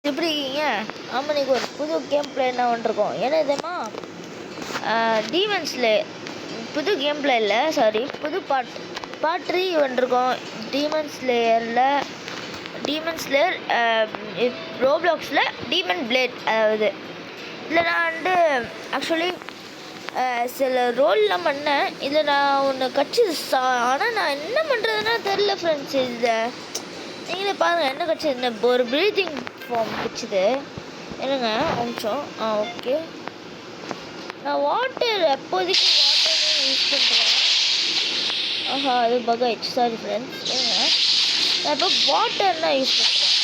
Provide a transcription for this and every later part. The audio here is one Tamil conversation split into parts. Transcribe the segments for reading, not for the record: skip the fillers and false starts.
எப்படி இருக்கீங்க? ஆமாம், இன்றைக்கி ஒரு புது கேம் பிளே என்ன வந்துருக்கோம். ஏன்னா இதேமா டீமன்ஸில் புது கேம் பிளே இல்லை, சாரி, புது பார்ட் 3 வந்துருக்கோம். டீமன் ஸ்லேயர் ரோப்ளாக்ஸில் டீமன் பிளேட். அதாவது இதில் நான் வந்து ஆக்சுவலி சில ரோல்லாம் பண்ணேன். இதில் நான் ஒன்று கட்சிது, ஆனால் நான் என்ன பண்ணுறதுன்னா தெரில ஃப்ரெண்ட்ஸ். இதை நீங்களே பாருங்கள் என்ன கட்சி. இந்த ஒரு ப்ரீத்திங் ஃபார்ம் கிடச்சிது. என்னங்க நிமிஷம். ஓகே, நான் வாட்டர் எப்போதைக்கு வாட்டர் யூஸ் பண்ணுறேன். அது பக் ஆயிடுச்சு, சாரி ஃப்ரெண்ட்ஸ். ஏங்க நான் இப்போ வாட்டர் தான் யூஸ் பண்ணுறேன்.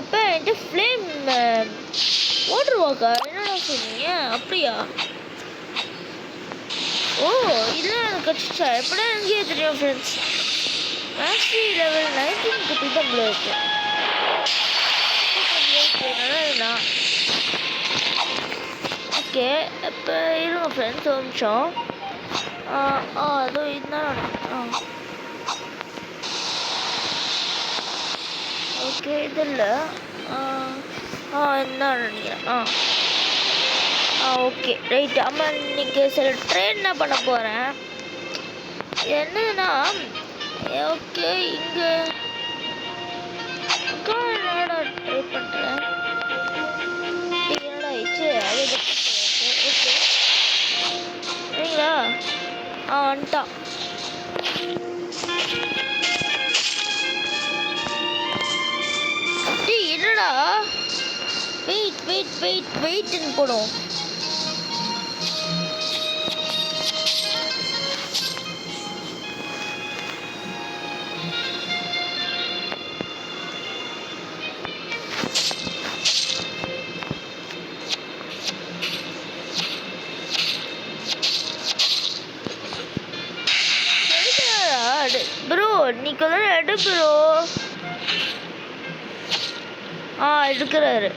எப்போ என்கிட்ட ஃப்ளேம் வாட்டர் வாக்கா என்னடா சொன்னீங்க? அப்படியா? ஓ, இதெல்லாம் எனக்கு கட்சிச்சா? எப்படா எனக்கே தெரியும் ஃப்ரெண்ட்ஸ். மேக்ஸி லெவல் 19 கிட்ட தான் இருக்கு. ஓகே, இப்போ இருங்க ஃப்ரெண்ட்ஸ் ஒரு நிமிஷம். அதோ இதுதான். ஓகே, இது இல்லை. இதுதான் நினைக்கிறேன். Okay right. ஆமாம், இன்னைக்கு சில ட்ரெயின் என்ன பண்ண போகிறேன். என்னன்னா ஓகே, இங்கே என்னடா ட்ரை பண்ணுறேன். என்னடா ஆயிடுச்சு? அது ஓகே சரிங்களா? வந்துட்டான். என்னடா வெயிட்னு போடும். ப்ரோ நீ கொஞ்சம் எடு ப்ரோ. எடுக்கிறாரு.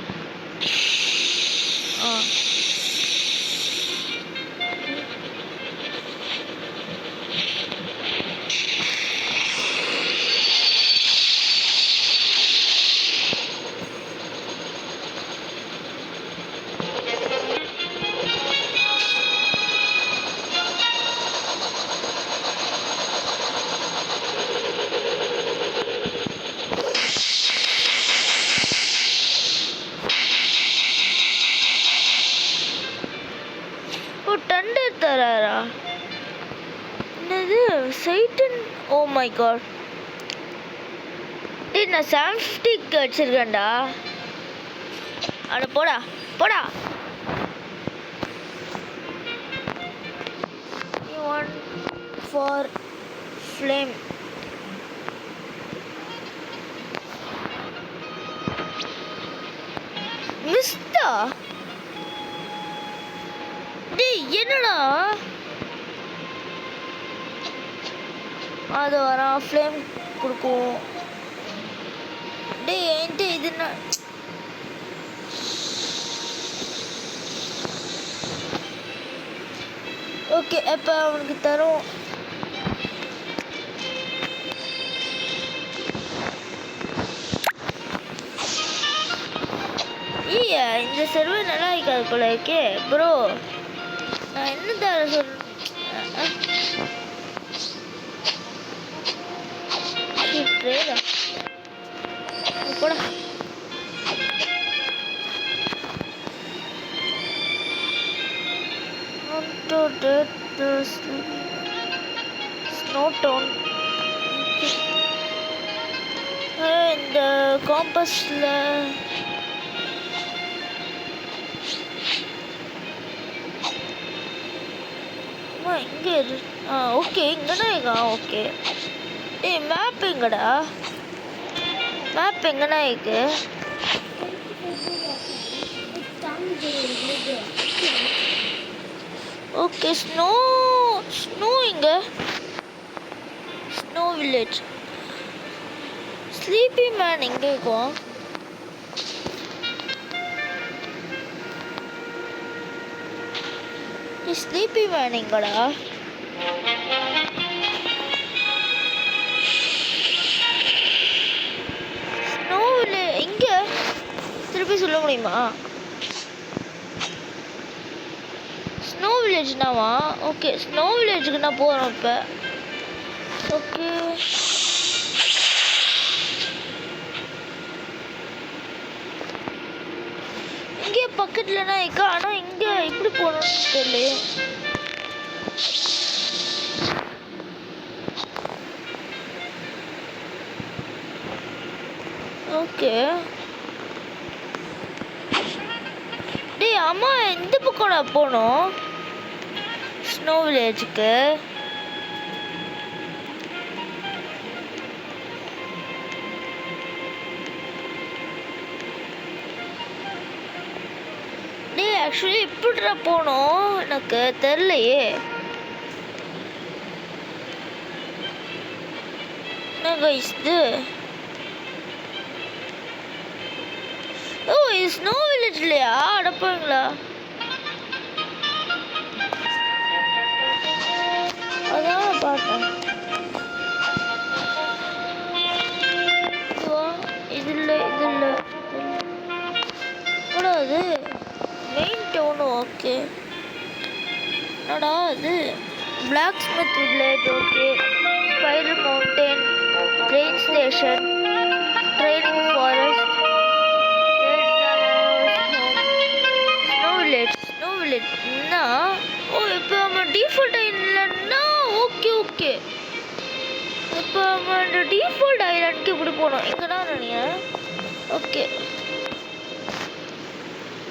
டண்டர் தராரா? என்னது சைட்டன்? Oh my God. நான் 750 வச்சிருக்கேன்டா. அட போடா போடா. One for flame. மிஸ்டா என்னடா அது வரா ஃப்ளேம் கொடுக்கும். என்கிட்ட இதுன்னா ஓகே, எப்போ அவனுக்கு தரும். இந்த சர்வர் நல்லா இருக்காது போல இருக்கே ப்ரோ. நான் என்ன தர சொல்றேன். போடா. ஸ்னோ டவுன். இந்த காம்பஸ்ல இங்கே ஓகே, இங்கேனா இருக்கா? ஓகே. மேப் எங்கடா? மேப் எங்கண்ணா இருக்கு? ஓகே, ஸ்னோ இங்க ஸ்னோ வில்லேஜ். ஸ்லீப்பி மேன் எங்கே இருக்கும்? ஸ்லீப்பி மேன் எங்கடா? ஸ்னோ வில்லேஜ் இங்கே சொல்ல முடியுமா? ஸ்னோ வில்லேஜ்னாவா? ஓகே, ஸ்னோ வில்லேஜுக்கு நான் போகிறோம் இப்போ. ஓகே, இங்கே பக்கத்துலனா இருக்கா, ஆனால் இங்கே எப்படி போகணும்னு தெரியல. ஓகே, டேய் அம்மா இந்த பக்கம் நான் போகணும் ஸ்னோ வில்லேஜுக்கு. டேய் ஆக்சுவலி எப்படிடா போகணும் எனக்கு தெரிலையே. என்ன கைஸ் இது? ஓ, இது ஸ்னோ வில்லேஜ் இல்லையா? அடப்பாங்களா, அதான் பார்த்தேன். இது இல்லை, இது இல்லை. அது மெயின் டவுனு. ஓகே, என்னடா அது? Blacksmith village. Okay, spider mountain, train station, training forest, snow வில்லேஜ்னா. ஓ, இப்போ நம்ம டிஃபால்ட் ஐலண்ட்னா ஓகே ஓகே. இப்போ நம்ம அந்த டிஃபால்ட் ஐலண்ட்க்கு இப்படி போகணும். இங்கே தான் நினைக்கிறேன். ஓகே,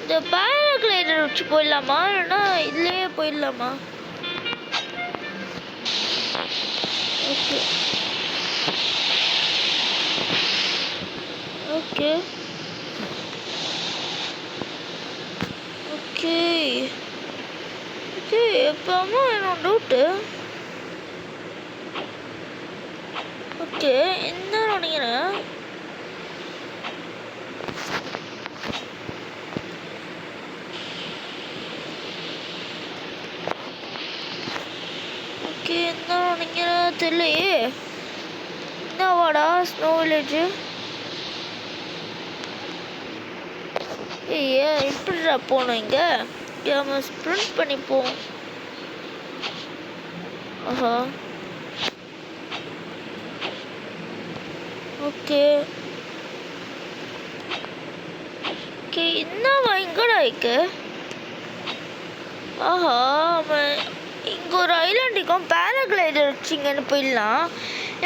இந்த பேராகிளைடர் வச்சு போயிடலாமா, இல்லைன்னா இதுலேயே போயிடலாமா? Okay okay okay. இது எப்போமா என்னோட டவுட்டு. ஓகே, என்ன நினைக்கிறேன். ஓகே, என்ன நினைக்கிறேன் தெரியலையே. என்னவாடா ஸ்னோ வில்லேஜு? ஏய், எப்படிடா போகணும் இங்கே? நம்ம ஸ்ப்ரிண்ட் பண்ணி போவோம். ஆஹா, ஓகே ஓகே. என்னவா இங்கடா இருக்கு? ஆஹா, இங்கே ஒரு ஐலாண்டுக்கும் பேராகிளைடர் வச்சிங்கன்னு போயிடலாம்.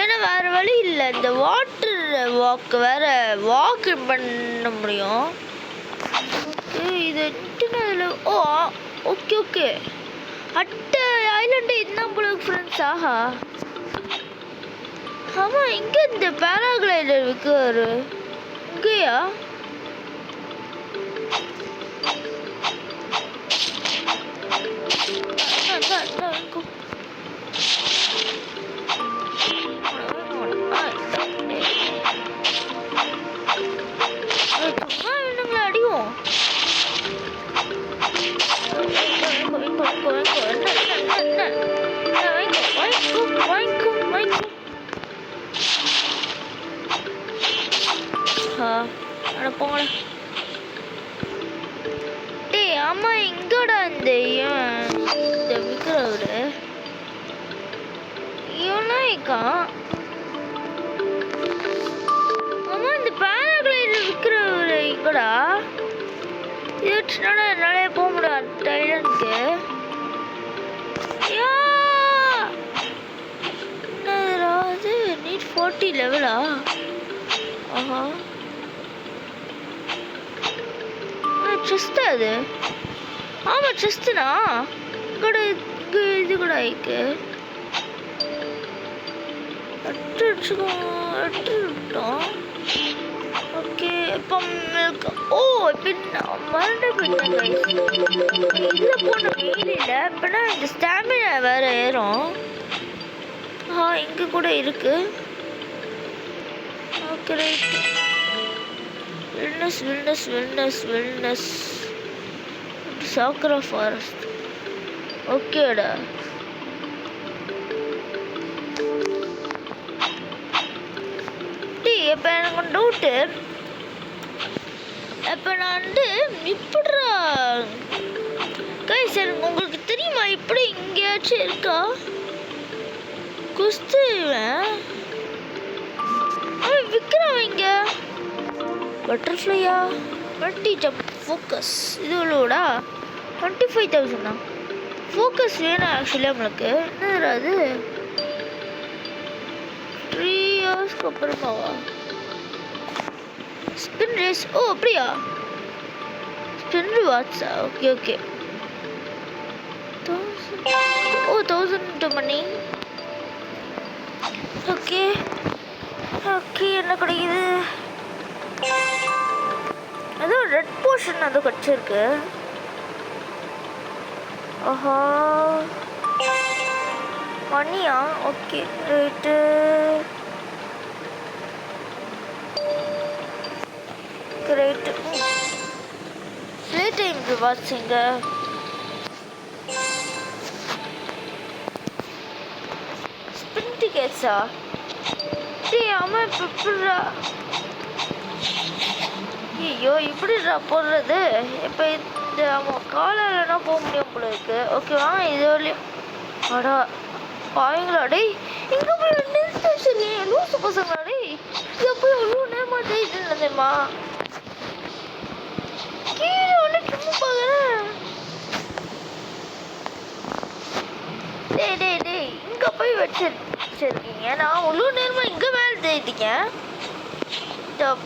ஏன்னா வேறு வழி இல்லை. இந்த வாட்டர் வாக்கு வேறு வாக்கு பண்ண முடியும். ஓகே, இது இன்டர்னல். ஓ ஓகே ஓகே. அட்ட ஐலாண்டு இதுதான் போல ஃப்ரெண்ட்ஸ். ஆஹா, ஆமாம், இங்கே இந்த பேராகிளைடர் விற்காரு. இங்கேயா? அடிக்கும். போங்கள. டேய் ஆமா, இங்கடா இந்த விற்கிறவரு இவனா இருக்கான். ஆமா, இந்த பேராகிளைடர் விற்கிறவரு இங்கடா. இதுனா என்னாலே போக முடியாது டைலனுக்கு. என்னதுடா அது? நீட் 40 லெவலா? ஆஹா, செஸ்ட் அது. ஆமா, செஸ்ட்னா கூட இது கூட ஆயிருக்கு. அட்டுட்டோம். ஓகே, இப்போ ஓ இப்போ மறந்து போயிட்டேன். இதில் போன மெயிலில் இப்போனா இந்த ஸ்டாமினா வேறு ஏறும். இங்கே கூட இருக்கு. Okay, right. Wellness chakra forest. ஓகேடா. இப்போ எனக்கு ஒரு டவுட்டு. இப்போ நான் வந்து இப்படிரா கைஸ் எனக்கு உங்களுக்கு தெரியுமா இப்படி எங்கேயாச்சும் இருக்கா குஸ்துவேன் அவன் விற்கிறான் இங்க பட்டர்ஃப்ளையா 20 ஜம்ப் ஃபோக்கஸ் இது உள்ளோடா 25,000 தான் ஃபோக்கஸ் வேணும் ஆக்சுவலி நம்மளுக்கு என்ன அது 3 இயர்ஸ்க்கு அப்புறமாவா ஸ்பின் ரேஸ் ஓ அப்படியா ஸ்பின் ரிவார்ட்ஸா okay okay oh 1000 money okay okay என்ன கிடைக்குது ஏதோ ரெட் போர்ஷன் அது கிடச்சிருக்கு ஓஹோ மணியா okay right right play time rewards இங்க ஸ்பின் டிக்கெட்ஸா அவன் இப்படிடா ஐயோ இப்படிடா போடுறது இப்போ இந்த அவன் காலையிலனா போக முடியும் போல இருக்கு ஓகேவா இது வரலையும் அடா பாவங்களா டேய் இங்கே போய் நிறுத்த சரி லூசு பசங்களா டேய் இதை போய் அவ்வளோ நேரமா தேய்ட்டு இருந்தேம்மா கீழே ஒன்று சும்மா பார்க்குறேன் டேய் டேய் டேய் இங்கே போய் வச்சிருக்கீங்க நான் அவ்வளோ நேரமாக இங்கே மேலே தேய்த்திக்கேன்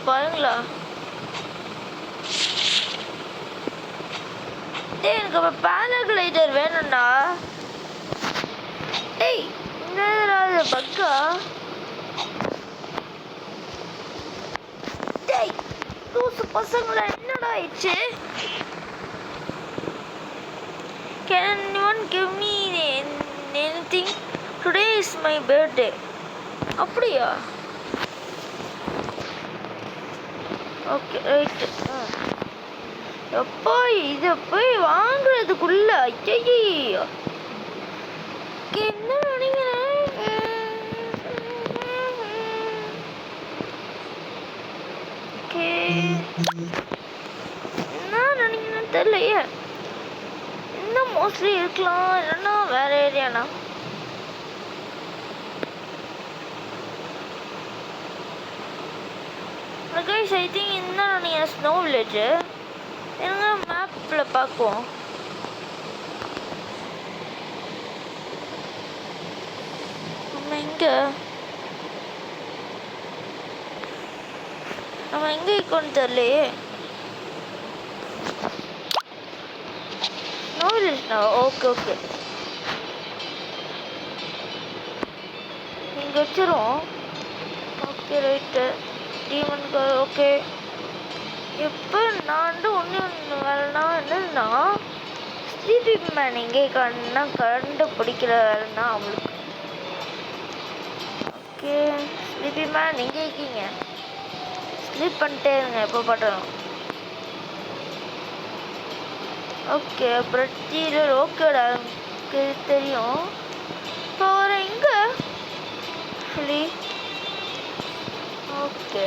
பாருங்களா டேய் எனக்கு அப்போ பேராகிளைடர் வேணும்டா டேய் என்னடா இது பக்கா டேய் லூசு பசங்களா என்னடா ஆயிடுச்சு Can anyone give me anything? Today is my birthday. அப்படியா ஓகே ரைட்டு எப்போ இதை போய் வாங்குறதுக்குள்ள ஐயோ என்ன நினைக்கிறேன் என்ன நினைக்கிறேன்னு தெரியலையே இன்னும் மோஸ்ட்லி இருக்கலாம் இல்லைன்னா வேற ஏரியாண்ணா கைஸ் ஐ திங்க் இன்னும் நீங்கள் ஸ்னோ வில்லேஜு எங்க மேப்பில் பார்க்குவோம் நம்ம எங்கே இருக்கோன்னு தெரியலையே ஸ்னோ வில்லேஜ்னா ஓகே ஓகே இங்கே வச்சிருவோம் ஓகே ரைட்டு டீமனுக்கு ஓகே இப்போ நான் வந்து ஒன்று வேலைனா என்னன்னா ஸ்லீப்பி மேன் எங்கே கண்டுபிடிக்கிற வேலைன்னா அவளுக்கு ஓகே ஸ்லீப்பி மேன் எங்கே இருக்கீங்க ஸ்லீப் பண்ணிட்டே இருங்க எப்போ பாட்டணும் ஓகே பிரச்சீலர் ஓகேடா எனக்கு தெரியும் இப்போ வர எங்கே ஆக்சுவலி ஓகே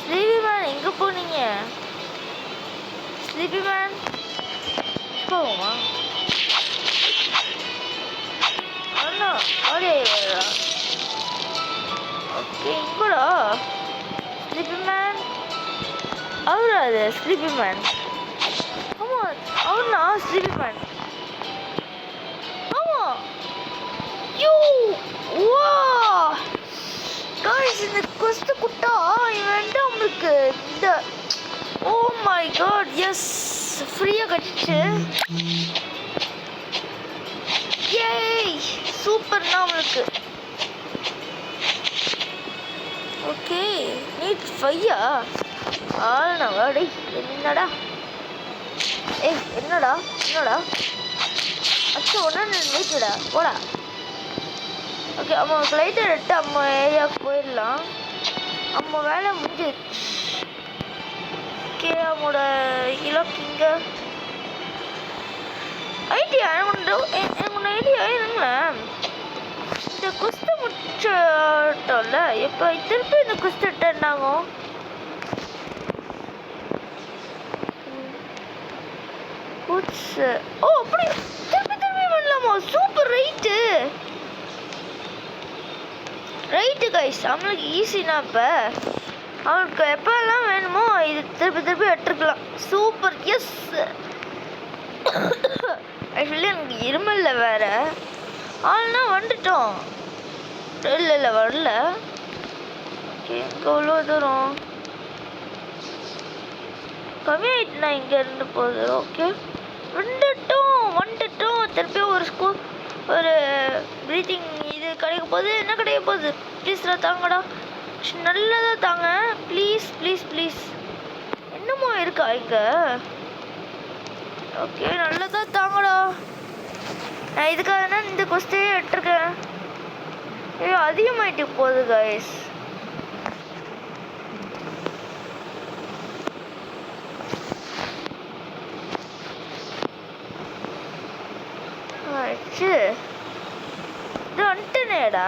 ஸ்லீப்பி மேன் எங்கே போனீங்க ஸ்லீப்பி மேன் போவோமா அண்ணா ஆடியா ஓகே இங்கடா ஸ்லீப்பி மேன் அவரா அது ஸ்லீப்பி மேன் ஆமாம் அவர்னா ஸ்லீப்பி மேன் ஆமாம் யூ வா காய்ஸ் இந்த கொஸ்து குட்டா இவன் நம்மளுக்கு இந்த ஓ மை காட் எஸ் ஃப்ரீயாக கிடச்சிச்சு ஏய் சூப்பர்னா நம்மளுக்கு ஓகே நீட் ஃபையா ஆள்னவா டேய் என்னடா ஏய் என்னடா அச்சா ஒன்றா நீட்டுடா போடா ஓகே அம்மா லைட்டர் எடுத்து அம்மா ஏரியாவுக்கு போயிடலாம் அம்மா வேலை முடிஞ்சிடுச்சு ஓகே அம்மோட இலக்கிங்க ஐடியா எனக்கு ஐடியா இருங்களேன் இந்த குஸ்து முடிச்சோம்ல இப்போ திருப்பி இந்த குஸ்து என்ன ஆகும் ஃப்ரெண்ட்ஸ். ஓ அப்படி திருப்பி திருப்பி பண்ணலாமா? சூப்பர். ரைட்டு கைஸ், நம்மளுக்கு ஈஸினா இப்போ அவனுக்கு எப்போல்லாம் வேணுமோ இது திருப்பி திருப்பி எடுத்துக்கலாம். சூப்பர். எஸ். ஆக்சுவலி எனக்கு இருமல்ல வேற ஆள்னா வந்துட்டோம். இல்லை வரல. ஓகே, இங்கே எவ்வளோ தூரம் கம்மியாயிட்டுனா இங்கேருந்து போகுது. ஓகே, வந்துட்டோம். திருப்பியும் ஒரு ப்ரீத்திங் இது கிடைக்க போகுது. என்ன கிடைக்க போகுது? ப்ளீஸ்டா தாங்கடா, நல்லதாக தாங்க ப்ளீஸ். என்னமோ இருக்கா இங்கே? ஓகே, நல்லதாக தாங்கடா. நான் இதுக்காக தான் இந்த கொஸ்டினே எடுத்துருக்கேன். அதிகமாயிட்டு போகுது கைஸ். இது வந்துட்டேனேடா.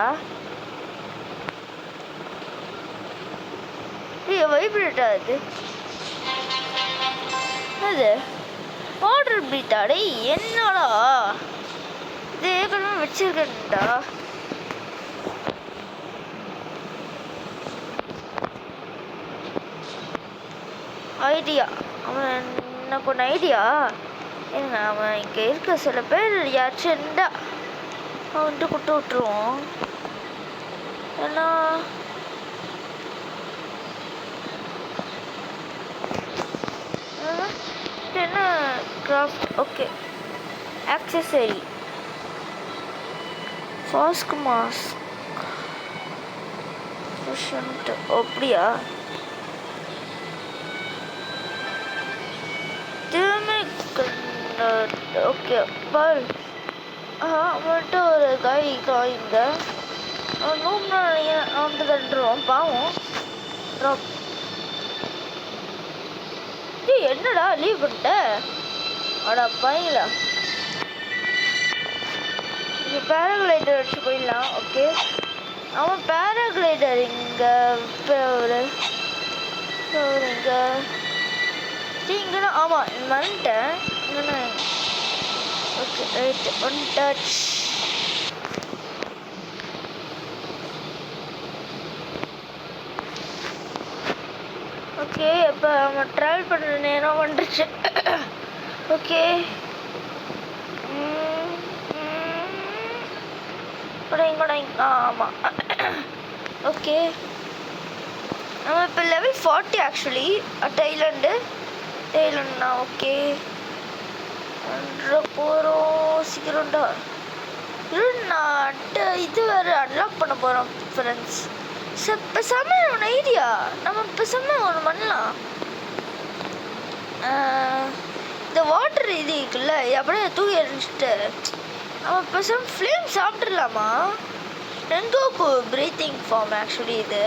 வைப்ரேட் ஆகுது. அது வாட்டர் ப்ரீத்தாடே. என்னடா இது ஏற்கனவே வச்சிருக்கேன்டா. ஐடியா, அவன் எனக்கு ஒன்று ஐடியா. ஏங்க, அவன் இங்கே இருக்க சில பேர் யாச்சும் இருந்தா அவன்ட்டு கொடுத்து விட்டுருவோம். ஏன்னா என்ன கிராஃப்ட். ஓகே, ஆக்சஸரி ஃபாஸ்க் மாஸ்க். அப்படியா? ஓகே பால். அவன்ட்டு ஒரு காய்ங்க அவன் நூம்னா அவன்ட்டு தண்டுருவான் பாவம். ட்ராப். என்னடா லீவ் பண்ணிட்ட? அடா பையங்களா. இங்கே பேராகிளைடர் வச்சு போயிடலாம். ஓகே, அவன் பேராகிளைடர் இங்கே இங்கே ஆமாம் வந்துட்டேன். Okay right, one touch. Okay, இப்போ நம்ம ட்ராவல் பண்ணுற நேரம் வந்துடுச்சு. ஓகே, ஆமாம். ஓகே, நம்ம இப்போ லெவல் 40 ஆக்சுவலி. டைலண்ட்னா ஓகே போகிறோம் சீக்கிரம்டா. நான் இது வேறு அன்லாக் பண்ண போகிறோம் ஃப்ரெண்ட்ஸ். பேசாம ஒன்று ஐடியா, நம்ம பேசாம ஒன்று பண்ணலாம். இந்த வாட்டர் இது இருக்குல்ல, அப்படியே தூக்கி எரிஞ்சிட்டு நம்ம பேசாம ஃப்ளேம் சாப்பிட்றலாமா? நெங்கோக்கு ப்ரீத்திங் ஃபார்ம் ஆக்சுவலி இது.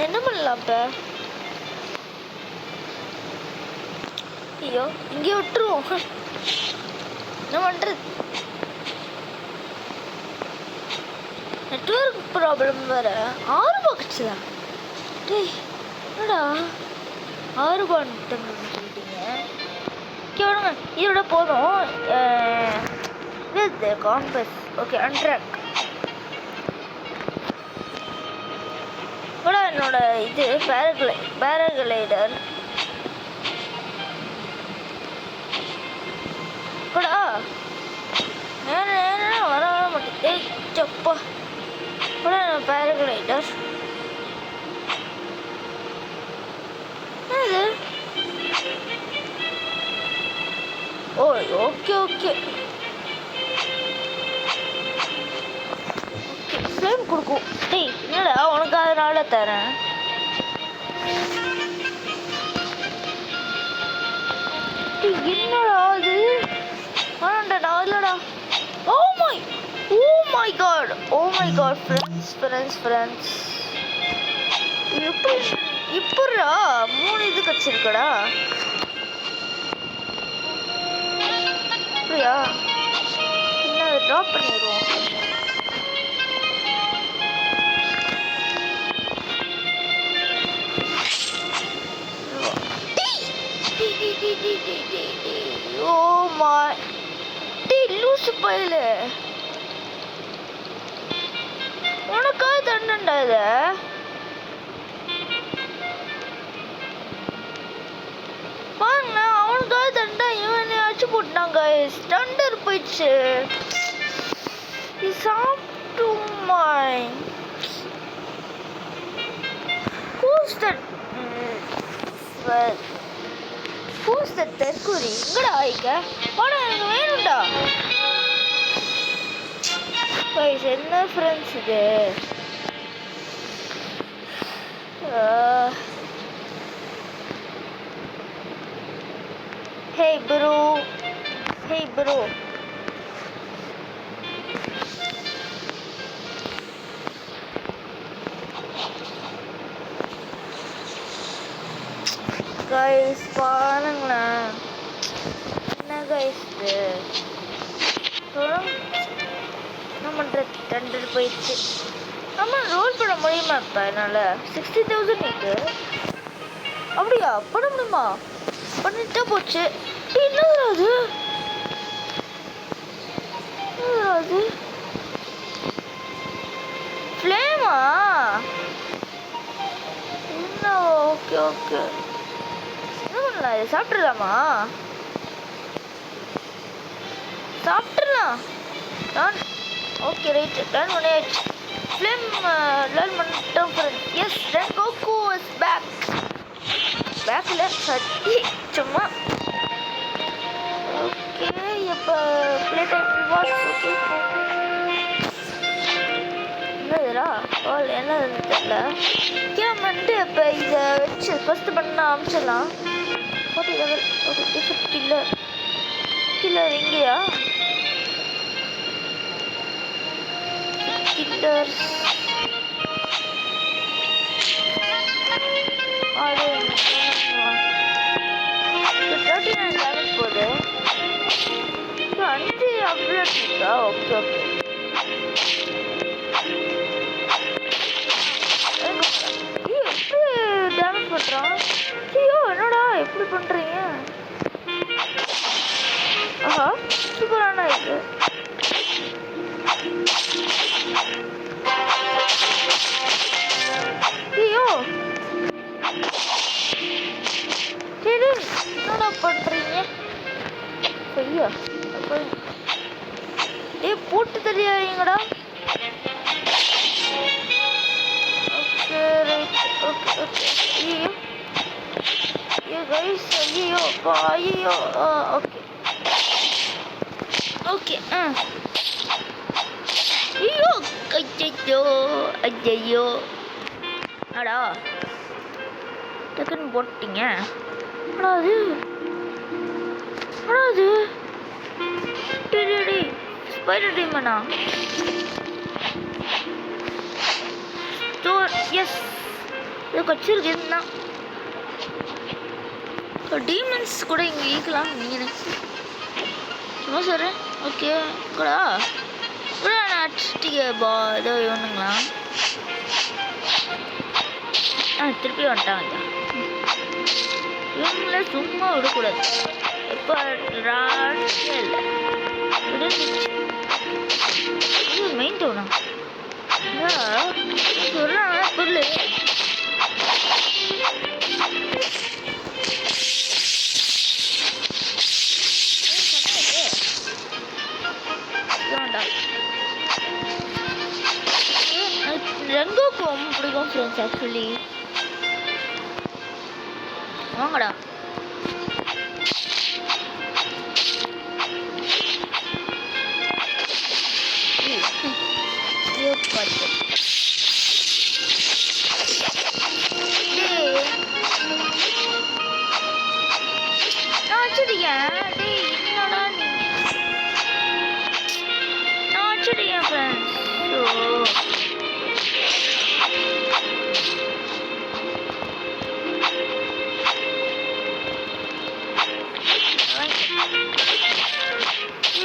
என்ன பண்ணலாம் இப்போ? ஐயோ, இங்கே விட்டுருவோம். என்ன பண்ணுறது? நெட்வொர்க் ப்ராப்ளம் வேறு. 6 ரூபா டேய் என்னடா 6 ரூபான்னு சொல்லிட்டீங்க. ஓகே விடுங்க, இதோட போதும். இது காம்பஸ். ஓகே, அன்ட்ராக் கூட என்னோட இது பேராகிளைடர் கூட நேரம் வர மாட்டேன். சப்பா கூட பேராகிளைடர் அது. ஓ ஓகே ஃப்ளேம் கொடுக்கும். டேய் என்னடா உனக்கு அதனால தரேன். என்னடா அது? வேணாண்டா இல்லடா. ஓ மை காட் ஃப்ரெண்ட்ஸ் இப்படா 3 இது கச்சிருக்கடா. அப்படியா? என்ன ட்ராப் பண்ணிடுவோம். மா டேய் லூசு பையல, உனக்காக தண்டன்டா இத. பாருங்க, அவனுக்காக தண்டா இவனை அடிச்சு போட்டாங்க. ஸ்டண்டர் போயிடுச்சு. சாப்பிட்டு மை Who's that தெற்குறி எங்கடா ஆயிக்க போடா, எனக்கு வேணும்டா. கைஸ் என்ன ஃப்ரெண்ட்ஸ் இது? Hey bro, hey bro. Guys, பாருங்களேன் என்ன கைஸ் இது? நம்ம டெண்டர் போயிடுச்சு. நம்ம ரோல் பண்ண முடியுமா இப்போ என்னால்? 60,000 இருக்கு. அப்படியா பண்ண முடியுமா? பண்ணிட்டா போச்சு. என்னது அது? அது ஃப்ளேமா? என்ன? ஓகே ஓகே, என்ன பண்ணலாம்? இது சாப்பிட்றலாமா? சாப்பிட்றலாம். டான் ஓகே ரைட், டன் பண்ணியாச்சு. ஃப்ளேம் லேர்ன் பண்ணிட்டோம் friend. Yes, then Goku is back. பேக்கில் சட்டி சும்மா. ஓகே, இப்போ ப்ளே டைம் ரிவார்ட்ஸ். ஓகே, என்னதுடா பால் என்னதுன்னு தெரியல. கேம் வந்துட்டு இப்போ இதை வச்சு ஃபஸ்ட்டு பண்ண ஆரம்பிச்சிடலாம். 40 level. Okay, defect killer. Killer எங்கேயா? கில்லர் அது 39 டேமேஜ் போகுது. 5 அப்லோட் இருக்கா? Okay okay. எப்படி டேமேஜ் பண்ணுறான்? ஐயோ என்னடா எப்படி பண்ணுறீங்க? ஆஹா, சூப்பரான இது. ஐயோ சரி, என்னடா பண்ணுறீங்க? ஐயா போட்டு தெரியாதீங்கடா. Okay right. Okay okay. ஐயோ ஐயோ கைஸ், ஐயோ அப்பா, ஐயோ. Okay okay. ஐயோ ஐயோ ஐயோ, அடா டக்குன்னு போட்டீங்க. அடா அது, அடா அது டேடி ஸ்பைடர் டீமனா? ஸ்டோர். எஸ், இது வச்சிருக்கு. இதுதான் டீமன்ஸ் கூட இங்கே ஈக்கலாம். நீங்கள் சும்மா சொல்கிறேன். ஓகே கூடா கூட நான் அடிச்சிட்டிங்க பா. ஏதோ இவனுங்களா? திருப்பி வந்துட்டாங்க. இவங்கள சும்மா விடக்கூடாது. இப்போ ராட்சே இல்லை இது மெயின் டவுனா? சொல்கிறாங்க பொருள். ரெங்கோக்கு ரொம்ப பிடிக்கும் ஃப்ரெண்ட்ஸ். ஆக்சுவலி வாங்கடா. நான் வச்சுட்டேன். என்னடா நான் வச்சுட்டேன் ஃப்ரெண்ட்ஸ்.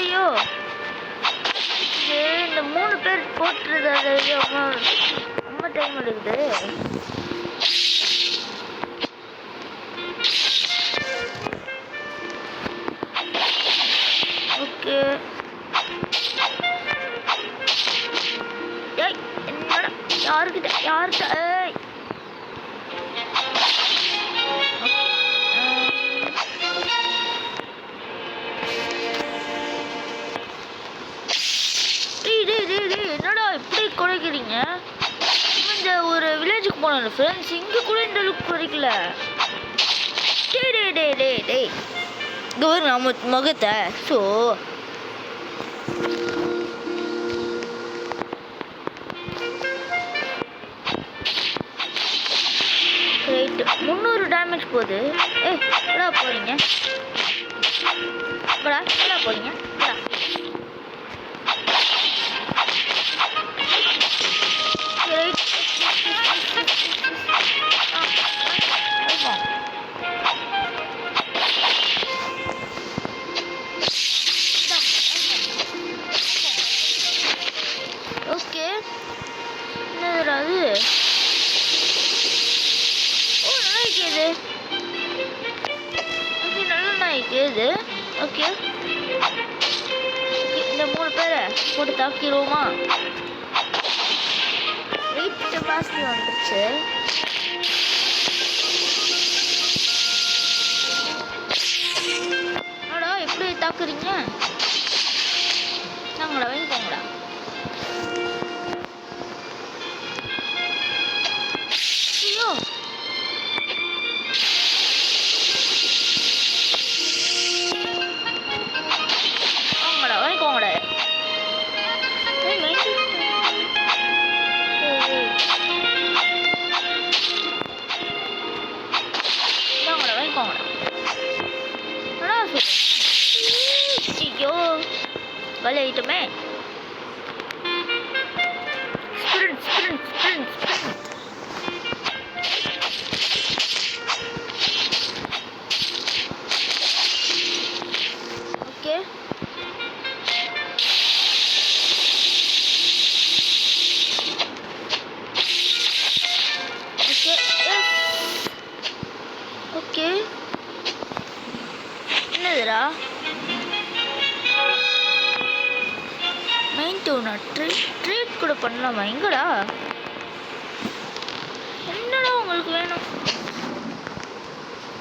ஐயோ இந்த 3 பேர் போட்டுருது. ரொம்ப டைம் எடுக்குது. யாருக்கிட்ட ஏய் என்னடா இப்படி குறைக்கிறீங்க? இந்த ஒரு வில்லேஜுக்கு போனோம் ஃப்ரெண்ட்ஸ், இங்கே கூட இந்த லுக் குறைக்கல. டேய் கவர்மெண்ட் முகத்தை ஸோ ரைட்டு 300 டேமேஜ் போகுது. எடா போகிறீங்க படா, எடா போகிறீங்க படா. ஓகே என்னது அது? ஓ நாய்க்கு இது. ஓகே நல்ல நாய்க்கு இது. ஓகே இந்த 3 பேரை போட்டு தாக்கிடுவோமா? வெயிட் வாசி வந்துருச்சு. ஆடா எப்படி தாக்குறீங்க? நாங்களா வாங்கிக்கோங்களா? ஐயோ வாங்கடா வாங்கிக்கோங்கடா. ஐயோ வலி ஆயிட்டோமே. ஓகே ஓகே என்னதுடா மெயின் டூனா? ட்ரீட் கூட பண்ணலாமா? எங்கடா என்னடா உங்களுக்கு வேணும்?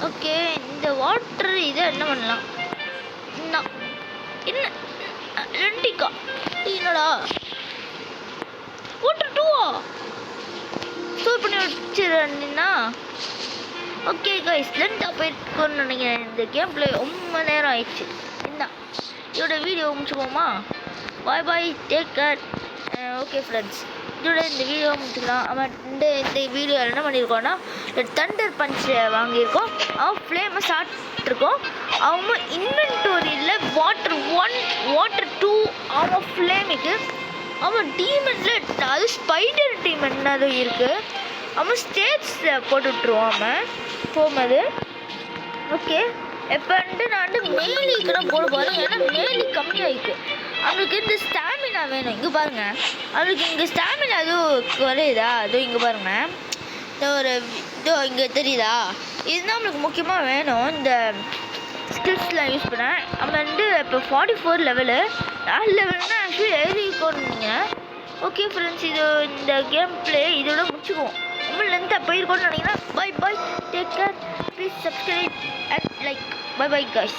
ஓகே இந்த வாட்டர் இதை என்ன பண்ணலாம்? என்ன ரெண்டிக்கா என்னடா வாட்டர் 2வா ஸ்டோர் பண்ணி வச்சுருந்தீங்கன்னா? ஓகே கைஸ் லென்த்தாக போயிருக்கோன்னு நினைக்கிறேன். இந்த கேம் பிளே ரொம்ப நேரம் ஆயிடுச்சு. என்ன இதோட வீடியோ முடிச்சுக்கோமா? பாய் பாய், டேக் கேர். ஓகே ஃப்ரெண்ட்ஸ், இதோட இந்த வீடியோ முடிச்சுக்கலாம். அவன் இந்த வீடியோ என்ன பண்ணியிருக்கோன்னா தண்டர் பஞ்ச் வாங்கியிருக்கோம். அவன் ஃப்ளேமை சாப்பிட்ருக்கோம். அவன் இன்வென்டோரியில் வாட்டர் 1 வாட்டர் 2 அவன் ஃப்ளேமுக்கு. அவன் டீமனில் அது ஸ்பைடர் டீமன் அது இருக்குது. அவன் ஸ்டேட்ஸில் போட்டு விட்ருவான் அவன் போகும்போது. ஓகே இப்போ நான் மேலிக்கு தான் போட போகிறேன். ஏன்னா மேலி கம்மியாகிருக்கு. அவனுக்கு இந்த ஸ்டாமினா வேணும். இங்கே பாருங்கள், அவனுக்கு இங்கே ஸ்டாமினா அதுவும் குறையுதா? அதுவும் இங்கே பாருங்கள், இந்த ஒரு இதோ இங்கே தெரியுதா? இதுதான் நம்மளுக்கு முக்கியமாக வேணும். இந்த ஸ்கில்ஸ்லாம் யூஸ் பண்ணேன். அவன் இப்போ 44 லெவலு. 4 லெவல்னா ஆக்சுவலி எழுதிக்கோன்னு. ஓகே ஃப்ரெண்ட்ஸ், இது இந்த கேம் பிளே இதோட முடிச்சுக்குவோம். ரொம்ப லென்த்தாக போயிருக்கோன்னு நினைக்கிறேன். Bye bye, take care, please subscribe and like. Bye bye guys.